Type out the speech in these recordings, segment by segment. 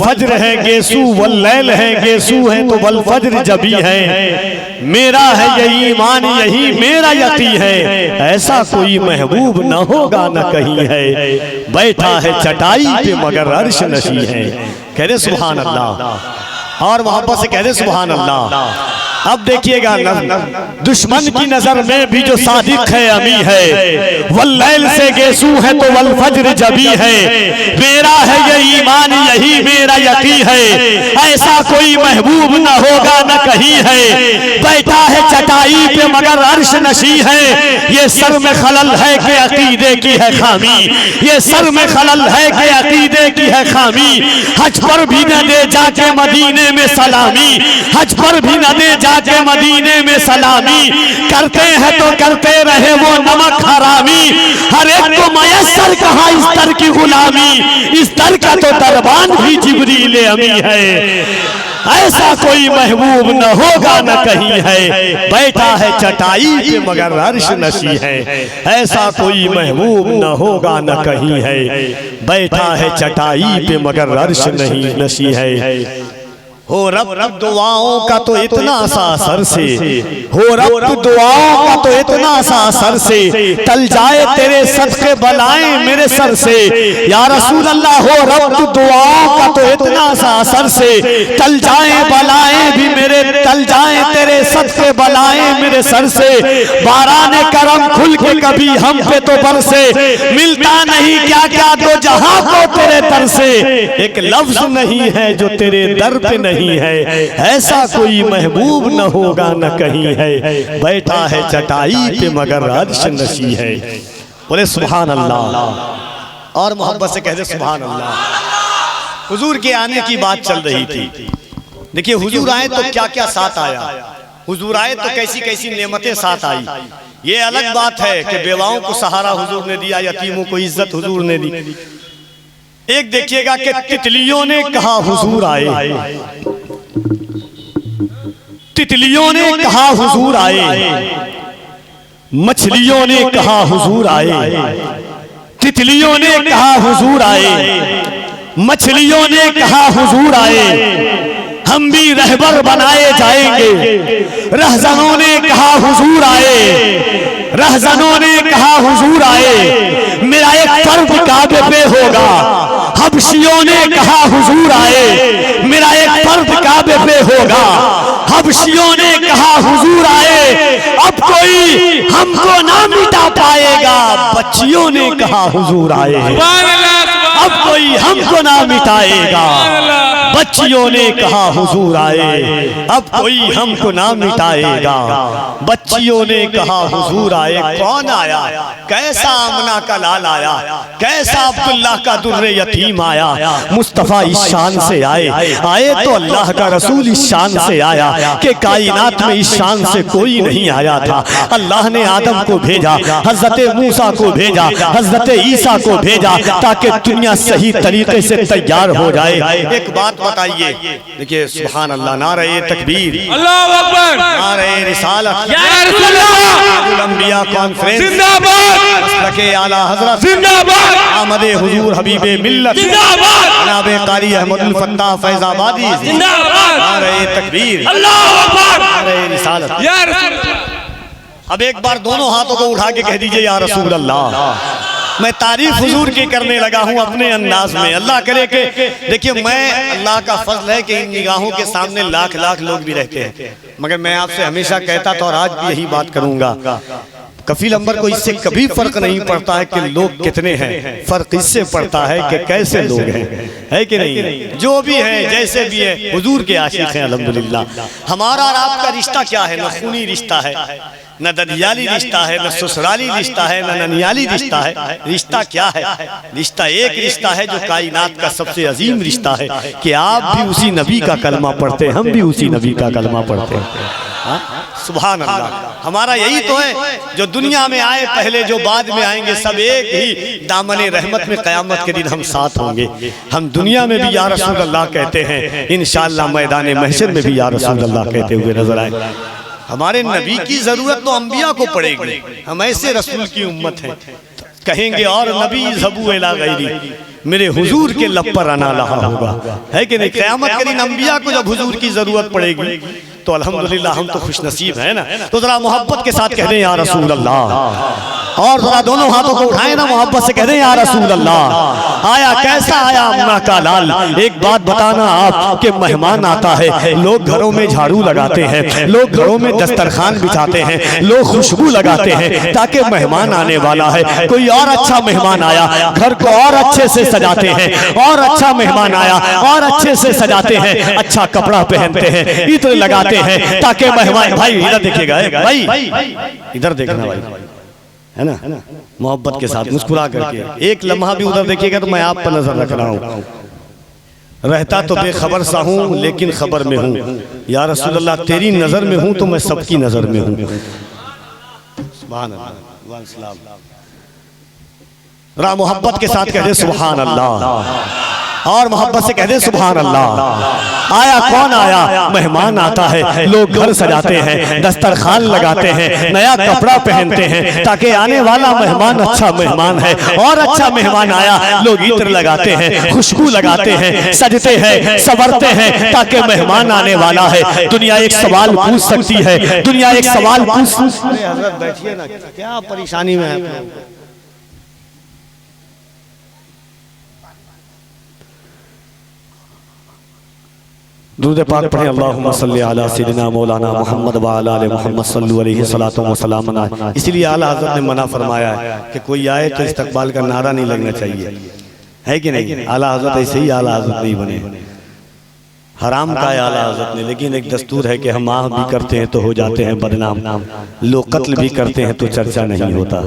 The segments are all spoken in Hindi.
फज्र है गेसू, वल्लैल है गेसू है तो वल फज्र जबी है। मेरा है यही ईमान, यही मेरा यकी है, ऐसा कोई महबूब न होगा न कहीं है। बैठा है चटाई पे मगर अर्श नशी है। कह दे सुभान अल्लाह, और मोहब्बत से कह दे सुभान अल्लाह। अब देखिएगा दुश्मन की नजर में भी जो सादिक है अमी है। वल्लैल से गेसू है तो वल फज्र जबी है। मेरा है ये ईमान, यही मेरा यकी है, ऐसा कोई महबूब न होगा न कहीं है। बैठा है चटाई पे मगर अर्श नशी है। ये सर में खलल है कि अकीदे की है खामी, ये सर में खलल है कि अकीदे की है खामी। हज पर भी न दे जाके मदीने में सलामी, हज पर भी न दे जाके मदीने में सलामी। करते हैं तो करते रहे वो नमक हरामी, हर एक को मयस्सर कहा इस दर की गुलामी। इस दर का तो दरबान भी जिब्रील अमी है, ऐसा कोई महबूब न होगा न कहीं है। बैठा है चटाई पे मगर अर्श नशी है, ऐसा कोई महबूब न होगा न कहीं है। बैठा है चटाई पे मगर अर्श नहीं नशी है। हो रब दुआओं का तो इतना सा असर से, हो रब दुआओं का तो इतना सा असर से, टल जाए तेरे सदके बलाएं मेरे सर से। या रसूल अल्लाह, हो रब दुआओं का तो इतना सा असर से, टल जाए बलाएं भी मेरे, टल जाए तेरे सदके बलाएं मेरे सर से। बाराने करम खुल के कभी हम पे तो बरसे, मिलता नहीं क्या क्या तो जहां को तेरे दर से। एक लफ्ज नहीं है जो तेरे दर पे नहीं है, ऐसा कोई महबूब न होगा न कहीं है। बैठा है चटाई पे मगर अर्श नशी है। बोले सुभान अल्लाह, और मोहब्बत से कह दे सुभान अल्लाह। हुजूर के आने की बात चल रही थी। देखिए हुजूर आए तो क्या क्या साथ आया, हुजूर आए तो कैसी कैसी नेमतें साथ आई। ये अलग बात है कि बेवाओं को सहारा हुजूर ने दिया, यतीमों को इज्जत हुजूर ने दी। एक देखिएगा कि तितलियों ने कहा हुजूर आए, तितलियों ने कहा हुजूर आए, मछलियों ने कहा हुजूर आए, तितलियों ने कहा हुजूर आए, मछलियों ने कहा हुजूर आए। हम भी रहबर बनाए जाएंगे। रहजनों ने कहा हुजूर आए, रहजनों ने कहा हुजूर आए। मेरा एक फर्ज काबे पे होगा। हबशियों ने कहा हुजूर आए, मेरा एक फर्ज काबे पे होगा। हबशियों ने कहा हुजूर आए, अब कोई हमको ना मिटा पाएगा। बच्चियों ने कहा हुजूर आए, अब कोई हमको ना मिटाएगा। बच्चियों ने कहा हुजूर आए, अब कोई हमको ना मिटाएगा। बच्चियों ने कहा हुजूर आए। कौन आया? कैसा आमना का लाल आया, कैसा अब्दुल्लाह का दुर्रे यतीम आया। मुस्तफा इस शान से आए, आए तो अल्लाह का रसूल इस शान से आया कि कायनात में इस शान से कोई नहीं आया था। अल्लाह ने आदम को भेजा, हजरत मूसा को भेजा, हजरत ईसा को भेजा, ताकि दुनिया सही तरीके से तैयार हो जाए। एक बात बताइए, देखिए सुभान अल्लाह, नारे तकबीर, अल्लाहू अकबर, नारे रिसालत, या रसूल अल्लाह, अंबिया कॉन्फ्रेंस जिंदाबाद, मसलके आला हजरत जिंदाबाद, आमदे हुजूर हबीबे मिल्लत जिंदाबाद, जनाबे कारी अहमदुल फत्ताह फैजाबादी जिंदाबाद, नारे तकबीर, अल्लाहू अकबर, नारे रिसालत, या रसूल। अब एक बार दोनों हाथों को उठा के कह दीजिए या रसूल अल्लाह। मैं तारीफ हुजूर की करने लगा हूं अपने अंदाज में। अल्लाह करे कि देखिए, मैं अल्लाह का फजल है कि इन निगाहों के सामने लाख लाख लोग भी रहते हैं, मगर मैं आपसे हमेशा कहता था और आज भी यही बात करूंगा, कफील अंबर को इससे कभी फर्क नहीं पड़ता है कि लोग कितने हैं, फर्क इससे पड़ता है कि कैसे लोग हैं, है कि नहीं? जो भी है, जैसे भी है, हुजूर के आशिक हैं अल्हम्दुलिल्लाह। हमारा और आपका रिश्ता क्या है? न खूनी रिश्ता है, न ददियाली रिश्ता है, न ससुराली रिश्ता है, न ननियाली रिश्ता है। रिश्ता क्या है? रिश्ता एक रिश्ता है जो कायनात का सबसे अजीम रिश्ता है कि आप भी उसी नबी का कलमा पढ़ते हैं, हम भी उसी नबी का कलमा पढ़ते हैं। सुभान अल्लाह। हमारा यही तो है, जो दुनिया में आए पहले, जो बाद में आएंगे, सब एक ही दामन रहमत में क़यामत के दिन हम साथ होंगे। हम दुनिया में भी या रसूल अल्लाह कहते हैं, इंशाअल्लाह मैदान महशर में भी या रसूल अल्लाह कहते हुए नजर आए। हमारे नबी की जरूरत तो अंबिया को पड़ेगी, हम ऐसे रसूल की उम्मत हैं। कहेंगे और नबी ज़बू इला गैरी, मेरे हुजूर के लब पर आना लहा होगा, है कि नहीं। क़यामत के दिन अंबिया को जब हुजूर की जरूरत पड़ेगी तो अल्हम्दुलिल्लाह हम तो खुश नसीब है ना। तो जरा मोहब्बत के साथ कह दें या रसूल अल्लाह, और जरा दोनों हाथों को उठाएं ना, मोहब्बत से कह दें या रसूल अल्लाह। आया कैसा आया अम्मा का लाल। एक बात बताना, आपके मेहमान आता है, लोग घरों में झाड़ू लगाते हैं, लोग घरों में दस्तरखान बिछाते हैं, लोग खुशबू लगाते हैं ताकि मेहमान आने वाला है, कोई और अच्छा मेहमान आया, घर को और अच्छे से सजाते हैं, और अच्छा मेहमान आया और अच्छे से सजाते हैं, अच्छा कपड़ा पहनते हैं, इत्र लगाते हैं ताकि मेहमान। भाई इधर देखिएगा, भाई इधर देखना भाई, है ना, मोहब्बत के साथ मुस्कुरा करके एक लम्हा भी उधर देखिएगा तो मैं आप पर नजर रख रहा हूँ। रहता तो बेखबर सा हूँ लेकिन खबर में हूँ, या रसूल अल्लाह तेरी नजर में हूँ तो मैं सबकी नजर में हूँ। सुभान अल्लाह। रा मोहब्बत के साथ कह दे सुभान अल्लाह, और मोहब्बत से कह दे सुभान अल्लाह। आया कौन आया, मेहमान आता है, लोग घर सजाते हैं, दस्तरखान लगाते हैं, नया कपड़ा पहनते हैं ताकि आने वाला मेहमान अच्छा मेहमान है, और अच्छा मेहमान आया, लोग इत्र लगाते हैं, खुशबू लगाते हैं, सजते हैं, संवरते हैं ताकि मेहमान आने वाला है। दुनिया एक सवाल पूछ सकती है, दुनिया एक सवाल पूछ। अरे हज़रत बैठिए ना, क्या परेशानी में है। दुरूद पाक पढ़े, अल्लाहुम्मा सल्ली अला सय्यिदिना मौलाना मुहम्मद व अला आलि मुहम्मद सल्लल्लाहु अलैहि सलातो व सलाम। इसलिए आला हज़रत ने मना फरमाया है कि कोई आए तो इस्तकबाल का नारा नहीं लगना चाहिए, है कि नहीं। आला हज़रत ऐसे ही आला हज़रत नहीं बने, हराम का है आला हज़रत ने, लेकिन एक दस्तूर है कि हम आह भी करते हैं तो हो जाते हैं बदनाम, लोग कत्ल भी करते हैं तो चर्चा नहीं होता।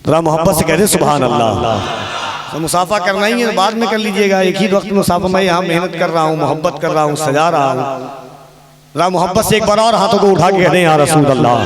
थोड़ा मोहब्बत से कह दे सुभान अल्लाह। तो मुसाफा करना ही है, बाद में कर लीजिएगा, एक ही वक्त मुसाफा। मैं यहाँ मेहनत कर रहा हूँ, मोहब्बत कर रहा हूँ, सजा रहा हूँ। मोहब्बत से एक बार और हाथों को उठा के कह दें या रसूल अल्लाह,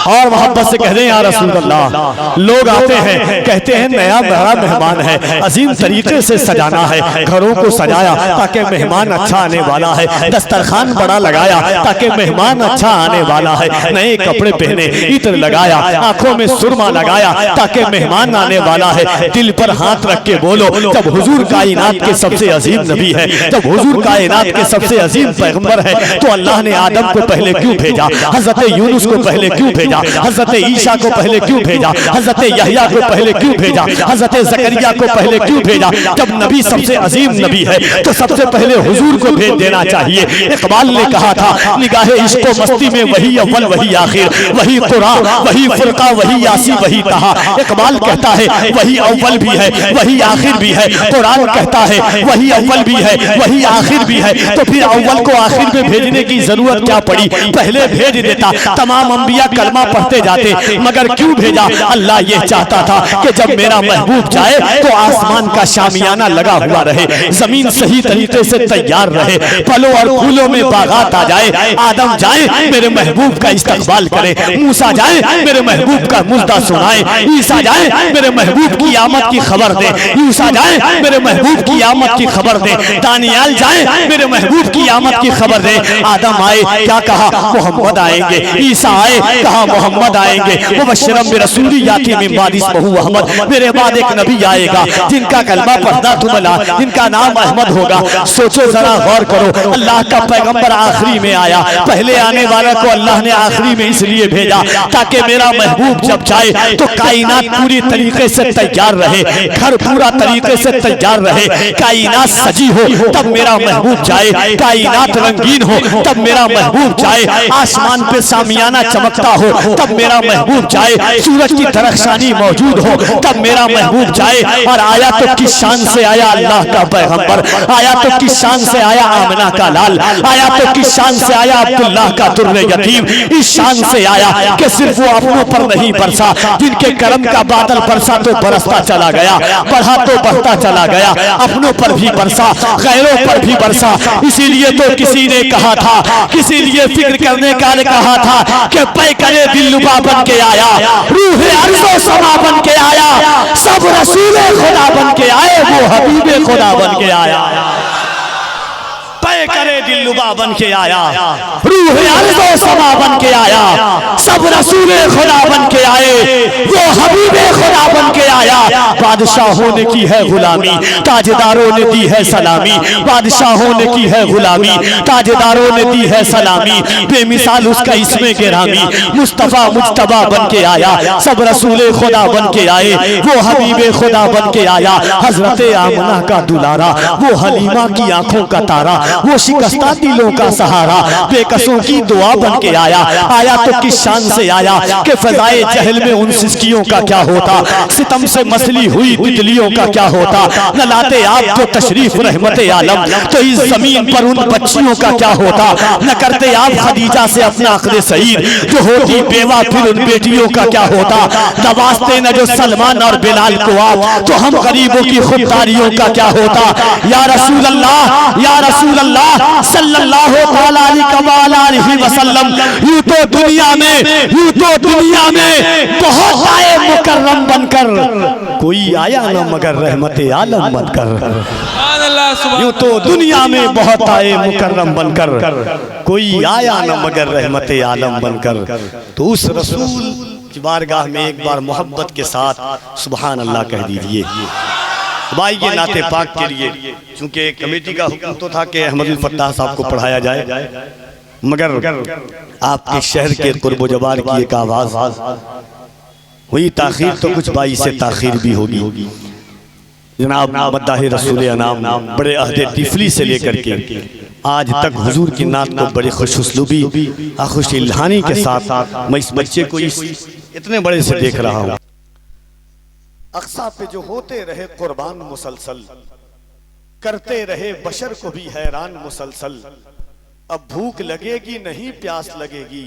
और मोहब्बत से कह दें या रसूल अल्लाह। लोग आते हैं, कहते हैं नया बड़ा मेहमान है, अजीम तरीके से सजाना है, घरों को सजाया ताकि मेहमान अच्छा आने वाला है, दस्तरखान बड़ा लगाया ताकि मेहमान अच्छा आने वाला है, नए कपड़े पहने, इत्र लगाया, आंखों में सुरमा लगाया ताकि मेहमान आने वाला है। दिल पर हाथ रख के बोलो, जब हुजूर कायनात के सबसे अजीम नबी है, जब हुजूर कायनात के सबसे अजीम पैगंबर है, तो अल्लाह ने आदम को पहले क्यों भेजा, हजरत यूनुस को पहले क्यों भेजा, हजरत ईसा को पहले क्यों भेजा, हजरत यहया को पहले क्यों भेजा, हजरत जकरिया को पहले क्यों भेजा। जब नबी सबसे अजीम नबी है तो सबसे पहले हुजूर को भेज देना चाहिए। इकबाल ने कहा था, निगाहे इश्क व मस्ती में वही अव्वल वही आखिर, वही कुरान वही फुरका वही यासी वही तहा। इकबाल कहता है वही अव्वल भी है वही आखिर भी है, कुरान कहता है वही अव्वल भी है वही आखिर भी है, तो फिर अव्वल को आखिर में भेजने की जरूरत क्या पड़ी, पहले भेज देता, तमाम अंबिया कलमा पढ़ते जाते। मगर क्यों भेजा, अल्लाह ये चाहता था कि जब मेरा महबूब जाए तो आसमान का शामियाना लगा हुआ रहे, जमीन सही तरीके से तैयार रहे, फलों और फूलों में बागात आ जाए। आदम जाए मेरे महबूब का इस्तकबाल करे, मूसा जाए मेरे महबूब का मुर्दा सुनाए, ईसा जाए मेरे महबूब की आमद की खबर दे, यूसा जाए मेरे महबूब की आमद की खबर दे, दानियाल जाए मेरे महबूब की आमद की खबर दे। आदम आए, क्या कहा, मोहम्मद आएंगे, ईसा आए, कहा मोहम्मद आएंगे, मुबश्शिरम बिरसूली याती मिन बादि इस्मुहु अहमद, मेरे बाद एक नबी आएगा जिनका कलमा पढ़ना तुमला, जिनका नाम अहमद होगा। सोचो जरा, गौर करो, अल्लाह का पैगंबर आखिरी में आया, पहले आने वाला को अल्लाह ने आखिरी में इसलिए भेजा ताकि मेरा महबूब जब जाए तो कायनात पूरी तरीके से तैयार रहे, घर पूरा तरीके से तैयार रहे, कायनात सजी हो तब मेरा महबूब जाए, कायनात रंगीन हो तब मेरा महबूब जाए, आसमान पे सामियाना चमकता हो तब मेरा महबूब जाए, सूरज की तरक्शानी मौजूद हो तब मेरा महबूब जाए। और आया तो किस शान से आया अल्लाह का पैगंबर, आया तो किस शान से आया आमना का लाल, आया तो किस शान से आया अब्दुल्लाह का दुर्रे यतीम। इस शान से आया कि सिर्फ वो अपनों पर नहीं बरसा, जिनके करम का बादल बरसा तो बरसता चला गया, बढ़ा तो बढ़ता चला गया, अपनों पर भी बरसा, गैरों पर भी बरसा। इसीलिए तो किसी ने कहा था, इसीलिए फिक्र करने का ने कहा था कि पैकरे दिलरुबा बन के आया, रूह अर्ज़ो समा बन के आया, सब रसूले खुदा बन के आए, वो हबीबे खुदा बन के आया। पैकरे दिलरुबा बन के आया, रूह अर्ज़ो समा बन के आया, सब रसूल खुदा बन के आए, वो हबीबे खुदा बन के आया। बादशाहों ने की है गुलामी, ताजदारों ने दी है सलामी, बादशाहों ने की है गुलामी, ताजदारों ने दी है सलामी। बेमिसाल उसका इसमें गिरामी, मुस्तफा मुज्तबा बन के आया, सब रसूल खुदा बन के आए, वो हबीबे खुदा बन के आया। हजरत आमना का दुलारा, वो हलीमा की आंखों का तारा, वो शिकस्ता दिलों का सहारा, बेकसों की दुआ बन के आया। आया तो किस शान से आया कि फजाए जहल में उन सिस्कियों का क्या होता, सितम से मसली हुई तितलियों का क्या होता। न लाते आप जो तशरीफ रहमते आलम तो इस जमीन पर उन बच्चियों का क्या होता। न करते आप खदीजा से अपना अख्रे सईद, जो होती बेवा फिर उन बेटियों का क्या होता। नवाजते न जो सलमान और बिलाल को आप, तो हम गरीबों की खुददारियों का क्या होता। या रसूल अल्लाह, या रसूल अल्लाह सल्लल्लाहु अलैहि वसल्लम, यूं तो दुनिया में बहुत आए मुकर्रम बनकर, कोई आया न मगर रहमते आलम बनकर। यूं तो दुनिया में बहुत आए मुकर्रम बनकर, कोई आया न मगर रहमते आलम बनकर। तो उस रसूल की बारगाह में एक बार मोहब्बत के साथ सुभान अल्लाह कह दीजिए। भाई के नाते पाक के लिए, चूंकि कमेटी का हुक्म तो था कि अहमदुल फत्ताह साहब को पढ़ाया जाए, मगर आपके शहर के कुर्बो जबार की एक आवाज हुई ताखीर, तो कुछ बाई से ताखीर भी होगी। जनाब मद्दाह रसूल अनाम बड़े अहदे तिफली से लेकर के आज तक हुजूर की नात को बड़ी खुशउस्लूबी खुश इल्हानी के साथ मैं इस बच्चे को इतने बड़े से देख रहा हूँ। अक्सा पे जो होते रहे कुर्बान मुसलसल, करते रहे बशर को भी हैरान मुसलसल। अब भूख लगेगी नहीं प्यास लगेगी,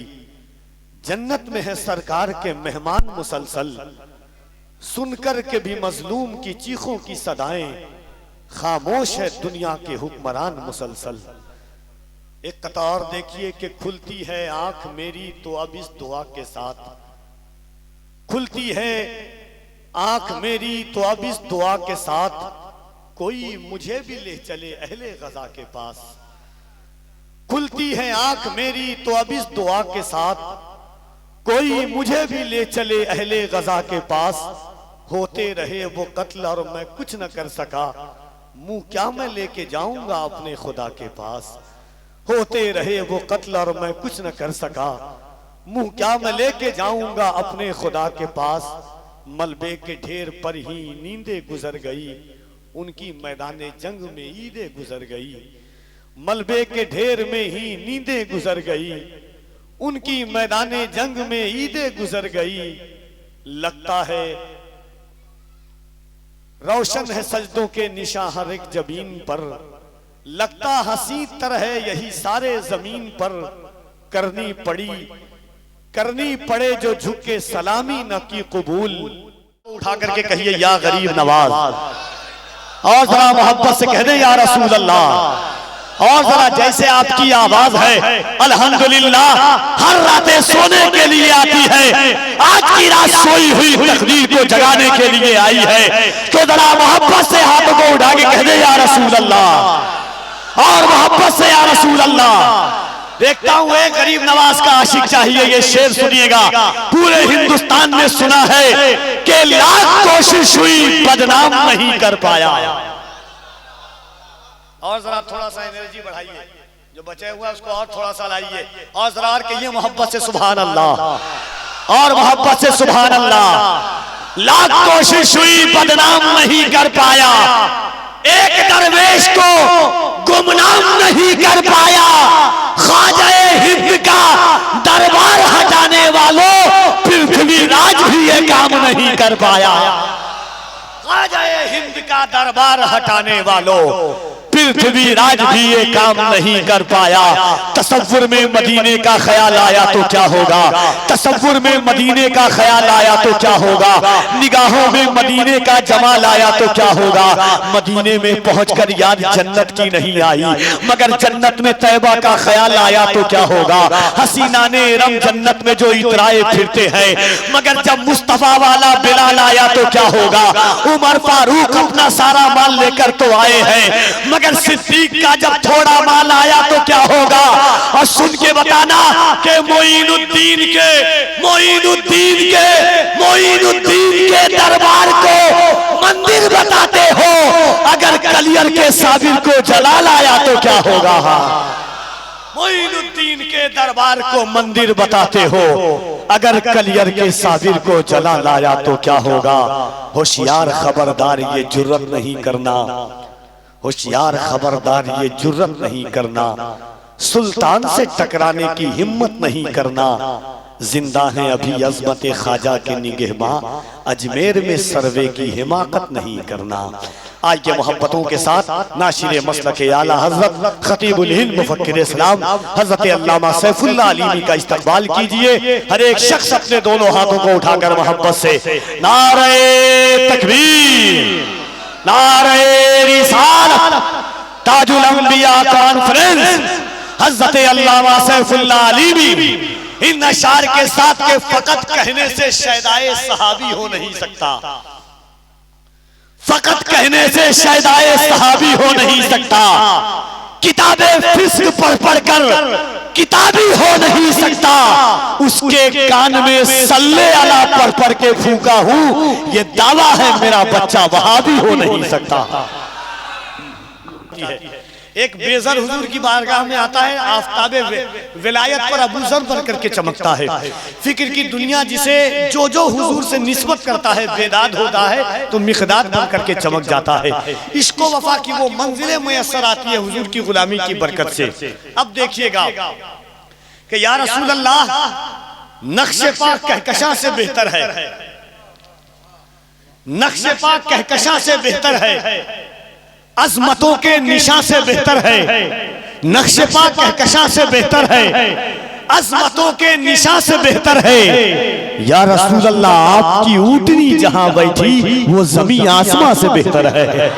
जन्नत में है सरकार के मेहमान मुसलसल। सुनकर के भी मजलूम की चीखों की सदाएं, खामोश है दुनिया के हुक्मरान मुसलसल। एक कतार देखिए कि खुलती है आंख मेरी तो अब इस दुआ के साथ, खुलती है आंख मेरी तो अब इस दुआ के साथ, कोई मुझे भी ले चले अहले गजा के पास। खुलती है आंख मेरी तो अब इस दुआ के साथ, कोई मुझे भी ले चले अहले गजा के पास। होते रहे वो कत्ल और मैं कुछ न कर सका, मुंह क्या मैं लेके जाऊंगा अपने खुदा के पास। होते रहे वो कत्ल और मैं कुछ न कर सका, मुंह क्या मैं लेके जाऊंगा अपने खुदा के पास। मलबे के ढेर पर ही नींदे गुजर गई, उनकी मैदाने जंग में ईदे गुजर गई। मलबे के ढेर में ही नींदे गुजर गई, उनकी मैदाने जंग में ईदे गुजर गई। लगता है रोशन है सजदों के निशान हर एक जबीन पर, लगता हंसी तरह यही सारे जमीन पर। करनी पड़े जो झुके सलामी न की कबूल। उठा करके कहिए या गरीब नवाज, और जरा मोहब्बत से कह दे या रसूल अल्लाह। और जरा जैसे आपकी आवाज है अल्हम्दुलिल्लाह हर रातें सोने के लिए आती है, आज की रात सोई हुई तकदीर को जगाने के लिए आई है। तो जरा मोहब्बत से हाथों को उठा के कह दे या रसूल अल्लाह, और मोहब्बत से या रसूल अल्लाह। देखता हूं एक गरीब नवाज का आशिक चाहिए, ये शेर सुनिएगा। पूरे हिंदुस्तान ने सुना है कि लाख कोशिश हुई बदनाम नहीं कर पाया। और जरा थोड़ा सा एनर्जी बढ़ाइए, जो बचे हुआ उसको और थोड़ा सा लाइए, और जरा कहिए मोहब्बत से सुभान अल्लाह, और मोहब्बत से सुभान अल्लाह। लाख कोशिश हुई बदनाम नहीं कर पाया, एक दरवेश को गुमनाम नहीं कर पाया। ख्वाजाए हिंद का दरबार हटाने वालों पृथ्वी राज भी ये काम नहीं कर पाया। ख्वाजाए हिंद का दरबार हटाने वालों पृथ्वी राज भी ये काम नहीं कर पाया। तसव्वुर में मदीने का ख्याल आया तो क्या होगा, तसव्वुर में मदीने का ख्याल आया तो क्या होगा, निगाहों में मदीने का जमाल आया तो क्या होगा। मदीने में पहुंचकर याद जन्नत की नहीं आई, मगर जन्नत में तैबा का ख्याल आया तो क्या होगा। हसीना ने रम जन्नत में जो इतराए फिरते हैं, मगर जब मुस्तफा वाला बिलाल आया तो क्या होगा। उमर फारूक अपना सारा माल लेकर तो आए हैं, मगर सिद्दीक का जब थोड़ा माल आया तो क्या होगा? और सुन के बताना कि मोइनुद्दीन के दरबार को मंदिर बताते हो, अगर कलियर के साबिर को जला लाया तो क्या होगा? मोइनुद्दीन के दरबार को मंदिर बताते हो, अगर कलियर के साबिर को जला लाया तो क्या होगा? होशियार खबरदार ये जुर्रत नहीं करना, होशियार खबरदार ये जुर्रत नहीं करना, सुल्तान से टकराने की हिम्मत नहीं करना। जिंदा हैं अभी अज़मत ख्वाजा के निगहबां, अजमेर में सर्वे की हिमाकत नहीं करना। आज के मोहब्बतों के साथ नाशिर मसलक आला हजरत खतीबुल हिंद मुफक्किर इस्लाम हजरत अल्लामा सैफुल्लाह अलीमी का इस्तकबाल कीजिए। हर एक शख्स अपने दोनों हाथों को उठाकर मोहब्बत से नारे तकबीर, नारे रिसालत, ताजुल अंबिया कॉन्फ्रेंस हजरत अल्लामा सैफुल्लाह अलीमी इन अशार के साथ के फकत कहने से शहदाए सहाबी हो नहीं सकता, फकत कहने से शहदाए सहाबी हो नहीं सकता, किताबें फिस्क पढ़ पढ़ कर किताबी हो नहीं सकता, उसके कान में सल्ले अला पढ़ पढ़ के फूका हूं, ये दावा है मेरा बच्चा वहाबी हो नहीं सकता। एक बेज़र हुजूर की बारगाह में आता है, आफताबे विलायत पर अबू ज़र बन करके चमकता है। फिक्र की दुनिया जिसे जो जो हुजूर से निस्बत करता है बेदाद होता है तो मिक़दाद बन करके चमक जाता है। इश्क व वफा की वो मंजिलें मुयस्सर आती है हुजूर की गुलामी की बरकत से। अब देखिएगा कि या रसूल अल्लाह, नक्शे पाक कहकशां से बेहतर है, नक्शे पाक कहकशां से बेहतर है, अज़मतों के निशान से बेहतर है, नक्शे पाक कहकशां से बेहतर है, अज़मतों के निशान से बेहतर है। या रसूल अल्लाह, आपकी ऊँटनी जहां बैठी वो ज़मीन आसमां से बेहतर है,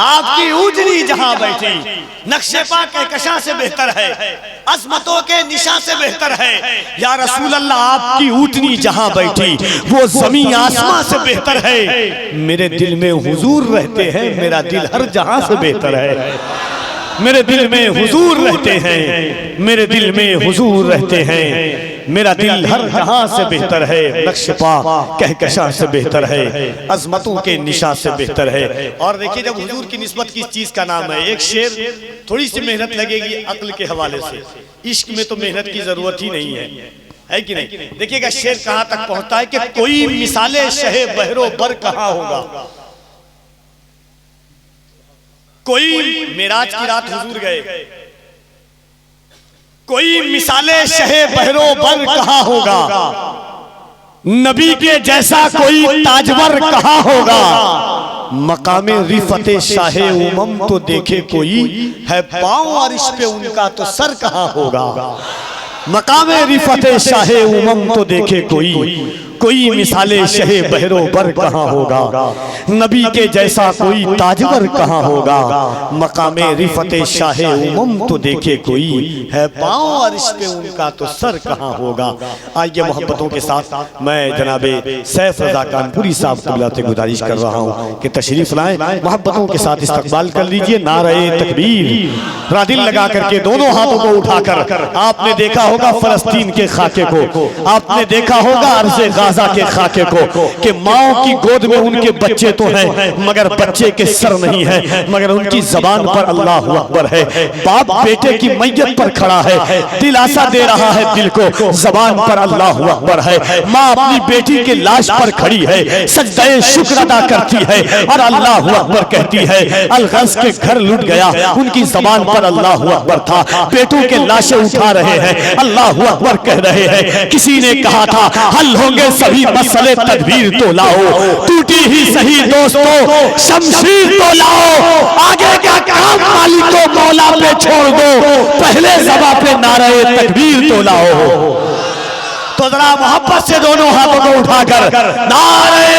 आपकी ऊँटनी जहां बैठी नक्शे पाक कहकशां से बेहतर है, अज़मतों के निशान से बेहतर है। या रसूल अल्लाह, आपकी ऊँटनी जहां बैठी वो ज़मीन आसमां से बेहतर है। मेरे दिल में हुजूर रहते हैं, मेरा दिल हर जहां से बेहतर है, मेरे दिल में हुजूर रहते हैं, मेरे दिल में हुजूर रहते हैं, मेरा दिल हर जहां से बेहतर है, नक्श पाक कहकशां से बेहतर है, अज़मतों के निशान से बेहतर है। और देखिए, जब हुजूर की निस्बत किस चीज का नाम है, एक शेर थोड़ी सी मेहनत लगेगी अक्ल के हवाले से, इश्क में तो मेहनत की जरूरत ही नहीं है कि नहीं? देखिएगा शेर कहां तक पहुंचता है कि कोई मिसाले शहे बहरो बर कहां होगा। कोई मेराज की रात हुजूर गए, कोई मिसाले शहे बहरो बर कहां होगा, नबी के जैसा कोई ताजवर कहां होगा, मकामे रिफते शाहे उमम तो देखे कोई, है पांव अर्श पे उनका तो सर कहां होगा। मकामे रिफते शाहे उमम तो देखे कोई मिसाले शहे बहरो बर कहां होगा, नबी के जैसा कोई ताजवर कहां होगा, मकामे रिफते शाहे उमम तो देखे कोई, है पांव अर्श पे उनका तो सर कहां होगा। आइए मोहब्बतों के साथ मैं जनाबे सैफ रज़ा कानपुरी साहब क़िबला से गुजारिश कर रहा हूं कि तशरीफ लाएं, मोहब्बतों के साथ इस्तकबाल कर लीजिए। नारे तकबीर, रादिल लगा करके दोनों हाथों को उठाकर, आपने देखा होगा फलस्तीन के खाके को, आपने देखा होगा अर्ज़े गाज़ा के खाके को कि माओ की गोद में उनके बच्चे तो हैं मगर बच्चे के सर नहीं है, मगर उनकी जबान पर अल्लाहु अकबर है। बाप बेटे की मैयत पर खड़ा है, दिलासा दे रहा है दिल को, जबान पर अल्लाहु अकबर है। माँ अपनी बेटी की लाश पर खड़ी है, सजदे शुक्र अदा करती है और अल्लाहु अकबर कहती है। अलगज के घर लुट गया, उनकी जबान पर अल्लाहु अकबर था। बेटों के लाशें उठा रहे हैं, अल्लाहु अकबर कह रहे हैं। किसी ने कहा था हल होंगे सभी मसले, तदबीर तो लाओ, टूटी ही सही दोस्तों शमशीर तो लाओ, आगे का काम मालिक को मौला पे छोड़ दो, पहले ज़बा पे नारे तकबीर तो लाओ। तो जरा मोहब्बत से दोनों हाथों को उठाकर नारे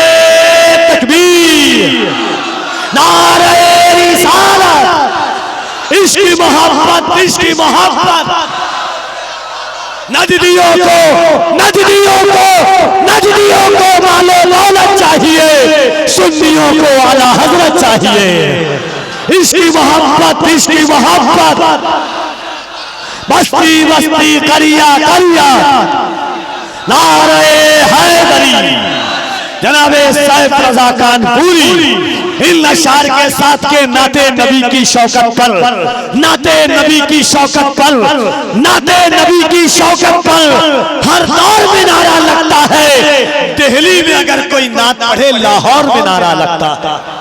तकबीर, नारे रिसालत, इश्की मोहब्बत, इश्की मोहब्बत। नजदियों को मालो दौलत चाहिए, सुन्नियों को आला हजरत चाहिए। इसकी मोहब्बत, इसकी मोहब्बत, बस्ती बस्ती करिया करिया, नारे हैदरी, जनाबे सैफ रजा कानपुरी। इन अशार के साथ के नाते नबी की शौकत पर, नाते नबी की शौकत पर, नाते नबी की शौकत पर हर दौर में नारा लगता है। दिल्ली में अगर कोई नात पढ़े, लाहौर में नारा लगता है।